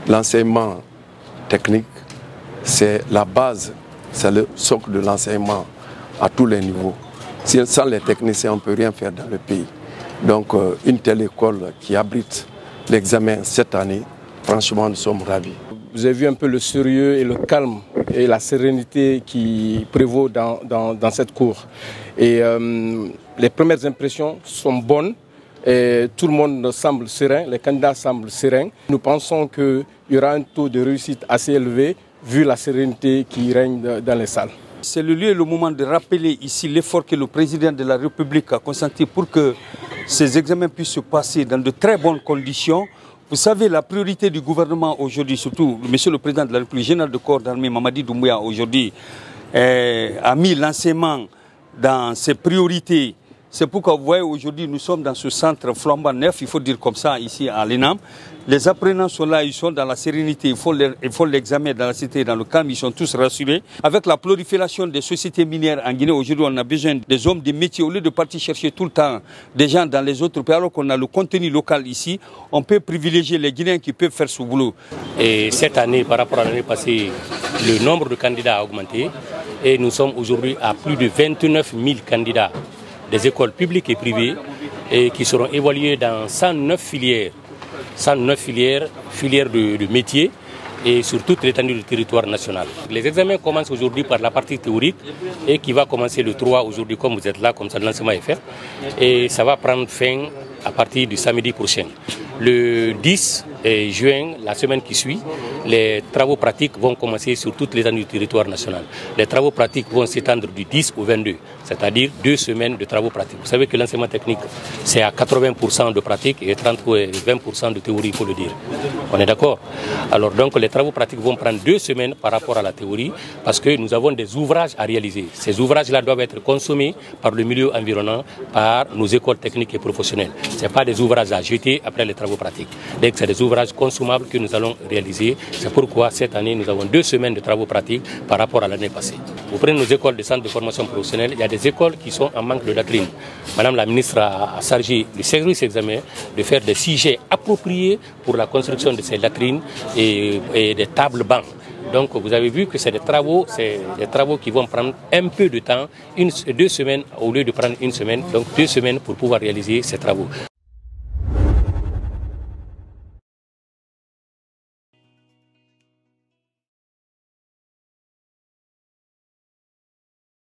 l'enseignement technique, c'est la base, c'est le socle de l'enseignement à tous les niveaux. Sans les techniciens, on ne peut rien faire dans le pays. Donc une telle école qui abrite l'examen cette année, franchement, nous sommes ravis. Vous avez vu un peu le sérieux et le calme et la sérénité qui prévaut dans cette cour. Et les premières impressions sont bonnes. Et tout le monde semble serein, les candidats semblent sereins. Nous pensons qu'il y aura un taux de réussite assez élevé vu la sérénité qui règne dans les salles. C'est le lieu et le moment de rappeler ici l'effort que le président de la République a consenti pour que ces examens puissent se passer dans de très bonnes conditions. Vous savez, la priorité du gouvernement aujourd'hui, surtout Monsieur le Président de la République, général de corps d'armée Mamadi Doumbouya aujourd'hui, a mis l'enseignement dans ses priorités. C'est pourquoi vous voyez aujourd'hui nous sommes dans ce centre flambant neuf, il faut dire comme ça ici à l'ENAM. Les apprenants sont là, ils sont dans la sérénité, il faut l'examen dans la cité, dans le calme, ils sont tous rassurés. Avec la prolifération des sociétés minières en Guinée, aujourd'hui on a besoin des hommes de métier. Au lieu de partir chercher tout le temps des gens dans les autres pays, alors qu'on a le contenu local ici, on peut privilégier les Guinéens qui peuvent faire ce boulot. Et cette année, par rapport à l'année passée, le nombre de candidats a augmenté et nous sommes aujourd'hui à plus de 29 000 candidats des écoles publiques et privées et qui seront évaluées dans 109 filières. 109 filières de métiers et sur toute l'étendue du territoire national. Les examens commencent aujourd'hui par la partie théorique et qui va commencer le 3 aujourd'hui comme vous êtes là, comme ça l'enseignement est fait. Et ça va prendre fin à partir du samedi prochain. Le 10 juin, la semaine qui suit, les travaux pratiques vont commencer sur toute l'étendue du territoire national. Les travaux pratiques vont s'étendre du 10 au 22, c'est-à-dire 2 semaines de travaux pratiques. Vous savez que l'enseignement technique, c'est à 80% de pratique et 30 ou 20% de théorie, il faut le dire. On est d'accord? Alors donc les travaux pratiques vont prendre 2 semaines par rapport à la théorie parce que nous avons des ouvrages à réaliser. Ces ouvrages-là doivent être consommés par le milieu environnant, par nos écoles techniques et professionnelles. Ce n'est pas des ouvrages à jeter après les travaux pratiques. Donc c'est des ouvrages consommables que nous allons réaliser. C'est pourquoi cette année nous avons 2 semaines de travaux pratiques par rapport à l'année passée. Vous prenez nos écoles de centres de formation professionnelle, il y a des écoles qui sont en manque de latrines. Madame la ministre a chargé le service examen de faire des sujets appropriés pour la construction de ces latrines et des tables bancs. Donc vous avez vu que c'est des travaux qui vont prendre un peu de temps, 2 semaines au lieu de prendre 1 semaine, donc 2 semaines pour pouvoir réaliser ces travaux.